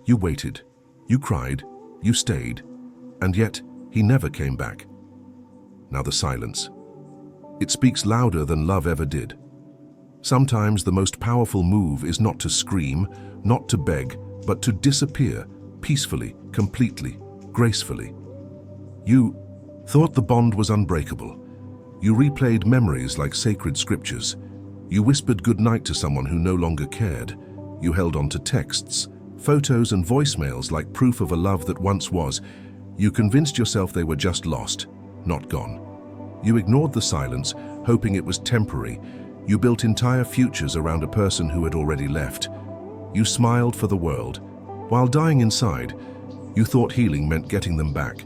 You waited. You cried. You stayed. And yet, he never came back. Now the silence. It speaks louder than love ever did. Sometimes the most powerful move is not to scream, not to beg, but to disappear, peacefully, completely, gracefully. You thought the bond was unbreakable. You replayed memories like sacred scriptures. You whispered goodnight to someone who no longer cared. You held on to texts, photos and voicemails like proof of a love that once was. You convinced yourself they were just lost, not gone. You ignored the silence, hoping it was temporary. You built entire futures around a person who had already left. You smiled for the world. While dying inside, you thought healing meant getting them back.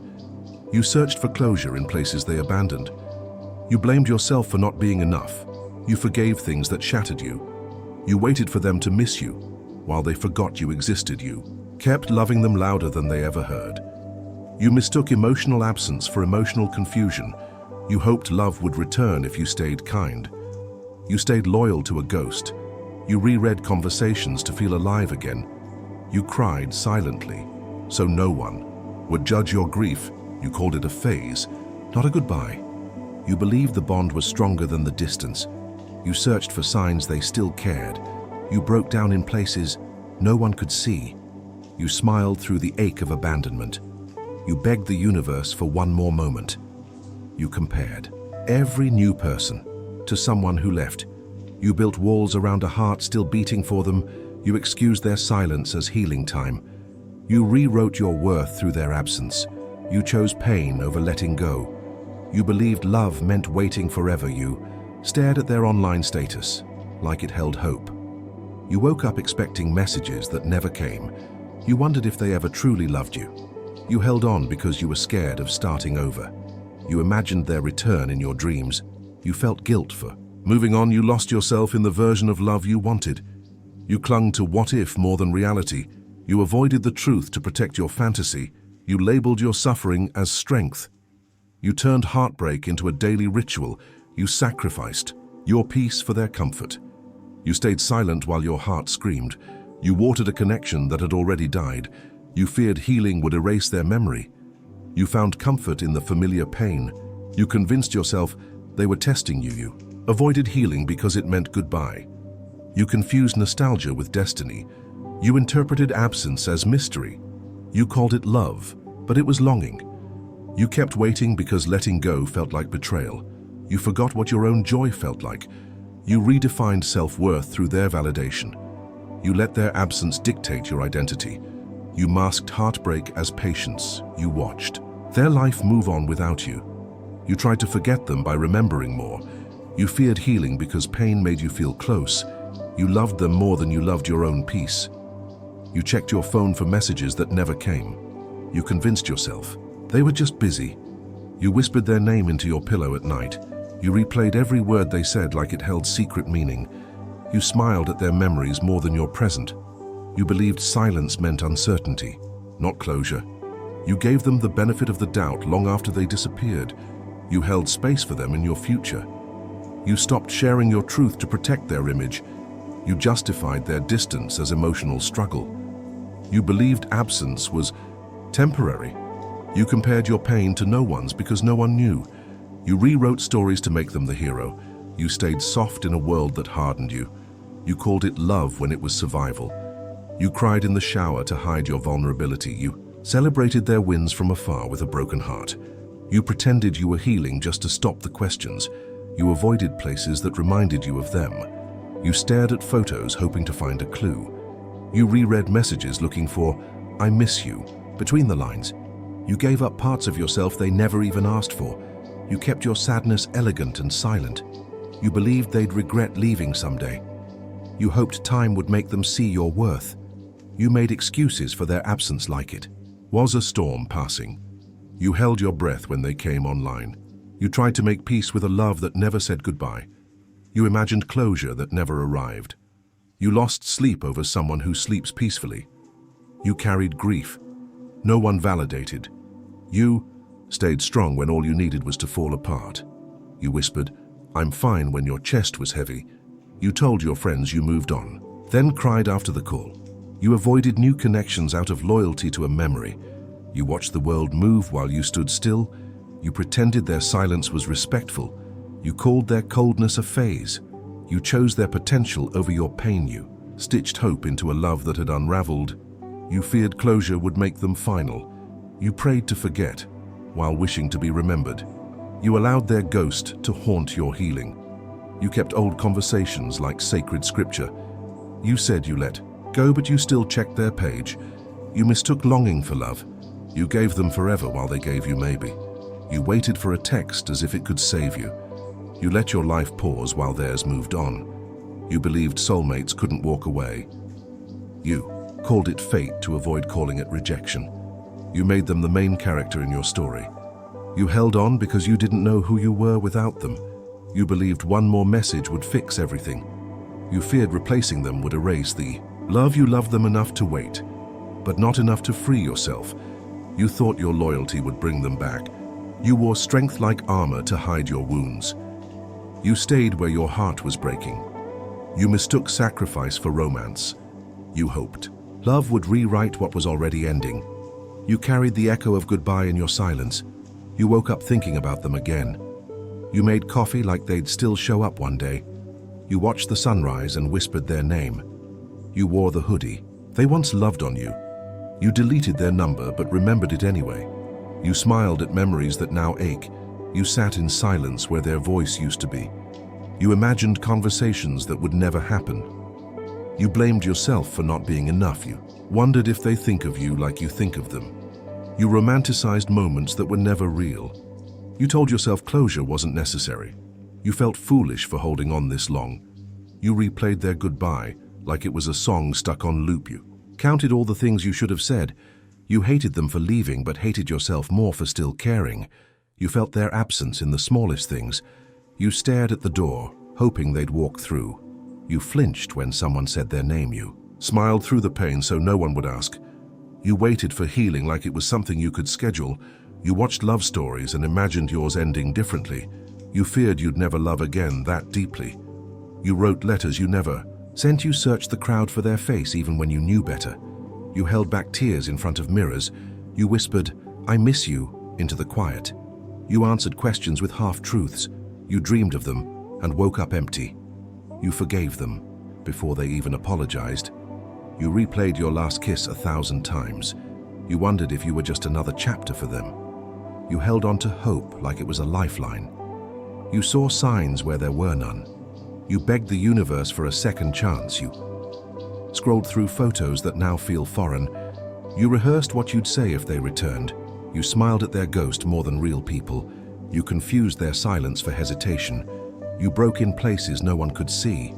You searched for closure in places they abandoned. You blamed yourself for not being enough. You forgave things that shattered you. You waited for them to miss you, while they forgot you existed. You kept loving them louder than they ever heard. You mistook emotional absence for emotional confusion. You hoped love would return if you stayed kind. You stayed loyal to a ghost. You reread conversations to feel alive again. You cried silently, so no one would judge your grief. You called it a phase, not a goodbye. You believed the bond was stronger than the distance. You searched for signs they still cared. You broke down in places no one could see. You smiled through the ache of abandonment. You begged the universe for one more moment. You compared every new person to someone who left. You built walls around a heart still beating for them. You excused their silence as healing time. You rewrote your worth through their absence. You chose pain over letting go. You believed love meant waiting forever. You stared at their online status like it held hope. You woke up expecting messages that never came. You wondered if they ever truly loved you. You held on because you were scared of starting over. You imagined their return in your dreams. You felt guilt for moving on. You lost yourself in the version of love you wanted. You clung to what if more than reality. You avoided the truth to protect your fantasy. You labeled your suffering as strength. You turned heartbreak into a daily ritual. You sacrificed your peace for their comfort. You stayed silent while your heart screamed. You watered a connection that had already died. You feared healing would erase their memory. You found comfort in the familiar pain. You convinced yourself they were testing you. You avoided healing because it meant goodbye. You confused nostalgia with destiny. You interpreted absence as mystery. You called it love, but it was longing. You kept waiting because letting go felt like betrayal. You forgot what your own joy felt like. You redefined self-worth through their validation. You let their absence dictate your identity. You masked heartbreak as patience. You watched their life move on without you. You tried to forget them by remembering more. You feared healing because pain made you feel close. You loved them more than you loved your own peace. You checked your phone for messages that never came. You convinced yourself they were just busy. You whispered their name into your pillow at night. You replayed every word they said like it held secret meaning. You smiled at their memories more than your present. You believed silence meant uncertainty, not closure. You gave them the benefit of the doubt long after they disappeared. You held space for them in your future. You stopped sharing your truth to protect their image. You justified their distance as emotional struggle. You believed absence was temporary. You compared your pain to no one's because no one knew. You rewrote stories to make them the hero. You stayed soft in a world that hardened you. You called it love when it was survival. You cried in the shower to hide your vulnerability. You celebrated their wins from afar with a broken heart. You pretended you were healing just to stop the questions. You avoided places that reminded you of them. You stared at photos hoping to find a clue. You reread messages looking for, "I miss you," between the lines. You gave up parts of yourself they never even asked for. You kept your sadness elegant and silent. You believed they'd regret leaving someday. You hoped time would make them see your worth. You made excuses for their absence like it was a storm passing. You held your breath when they came online. You tried to make peace with a love that never said goodbye. You imagined closure that never arrived. You lost sleep over someone who sleeps peacefully. You carried grief. No one validated. You stayed strong when all you needed was to fall apart. You whispered, "I'm fine," when your chest was heavy. You told your friends you moved on, then cried after the call. You avoided new connections out of loyalty to a memory. You watched the world move while you stood still. You pretended their silence was respectful. You called their coldness a phase. You chose their potential over your pain. You stitched hope into a love that had unraveled. You feared closure would make them final. You prayed to forget, while wishing to be remembered. You allowed their ghost to haunt your healing. You kept old conversations like sacred scripture. You said you let go, but you still checked their page. You mistook longing for love. You gave them forever while they gave you maybe. You waited for a text as if it could save you. You let your life pause while theirs moved on. You believed soulmates couldn't walk away. You called it fate to avoid calling it rejection. You made them the main character in your story. You held on because you didn't know who you were without them. You believed one more message would fix everything. You feared replacing them would erase the love. You loved them enough to wait, but not enough to free yourself. You thought your loyalty would bring them back. You wore strength like armor to hide your wounds. You stayed where your heart was breaking. You mistook sacrifice for romance. You hoped love would rewrite what was already ending. You carried the echo of goodbye in your silence. You woke up thinking about them again. You made coffee like they'd still show up one day. You watched the sunrise and whispered their name. You wore the hoodie they once loved on you. You deleted their number but remembered it anyway. You smiled at memories that now ache. You sat in silence where their voice used to be. You imagined conversations that would never happen. You blamed yourself for not being enough. You wondered if they think of you like you think of them. You romanticized moments that were never real. You told yourself closure wasn't necessary. You felt foolish for holding on this long. You replayed their goodbye like it was a song stuck on loop. You counted all the things you should have said. You hated them for leaving but hated yourself more for still caring. You felt their absence in the smallest things. You stared at the door, hoping they'd walk through. You flinched when someone said their name. You smiled through the pain so no one would ask. You waited for healing like it was something you could schedule. You watched love stories and imagined yours ending differently. You feared you'd never love again that deeply. You wrote letters you never sent. You searched the crowd for their face even when you knew better. You held back tears in front of mirrors. You whispered, "I miss you," into the quiet. You answered questions with half-truths. You dreamed of them and woke up empty. You forgave them before they even apologized. You replayed your last kiss 1,000 times. You wondered if you were just another chapter for them. You held on to hope like it was a lifeline. You saw signs where there were none. You begged the universe for a second chance. You scrolled through photos that now feel foreign. You rehearsed what you'd say if they returned. You smiled at their ghost more than real people. You confused their silence for hesitation. You broke in places no one could see.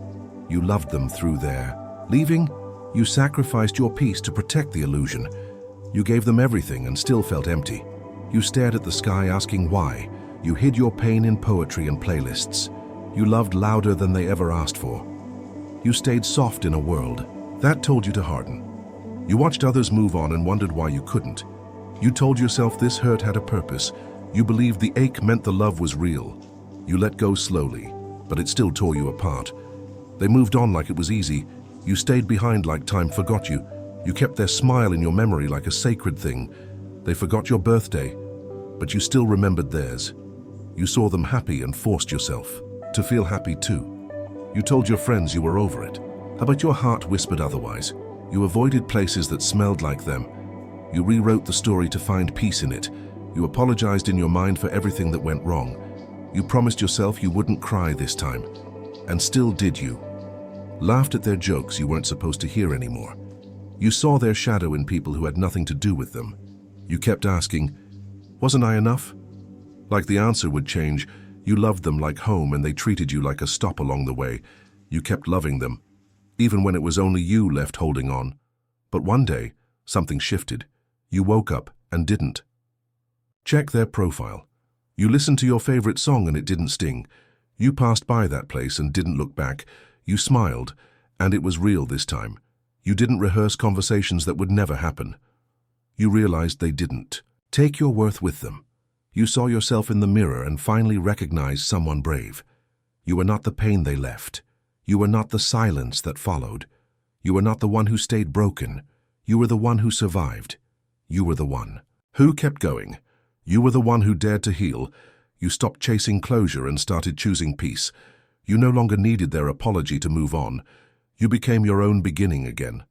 You loved them through their leaving. You sacrificed your peace to protect the illusion. You gave them everything and still felt empty. You stared at the sky asking why. You hid your pain in poetry and playlists. You loved louder than they ever asked for. You stayed soft in a world that told you to harden. You watched others move on and wondered why you couldn't. You told yourself this hurt had a purpose. You believed the ache meant the love was real. You let go slowly, but it still tore you apart. They moved on like it was easy. You stayed behind like time forgot you. You kept their smile in your memory like a sacred thing. They forgot your birthday, but you still remembered theirs. You saw them happy and forced yourself to feel happy too. You told your friends you were over it, but your heart whispered otherwise. You avoided places that smelled like them. You rewrote the story to find peace in it. You apologized in your mind for everything that went wrong. You promised yourself you wouldn't cry this time, and still did. You laughed at their jokes you weren't supposed to hear anymore. You saw their shadow in people who had nothing to do with them. You kept asking, "Wasn't I enough?" Like the answer would change. You loved them like home and they treated you like a stop along the way. You kept loving them, even when it was only you left holding on. But one day, something shifted. You woke up and didn't check their profile. You listened to your favorite song and it didn't sting. You passed by that place and didn't look back. You smiled, and it was real this time. You didn't rehearse conversations that would never happen. You realized they didn't take your worth with them. You saw yourself in the mirror and finally recognized someone brave. You were not the pain they left. You were not the silence that followed. You were not the one who stayed broken. You were the one who survived. You were the one who kept going. You were the one who dared to heal. You stopped chasing closure and started choosing peace. You no longer needed their apology to move on. You became your own beginning again.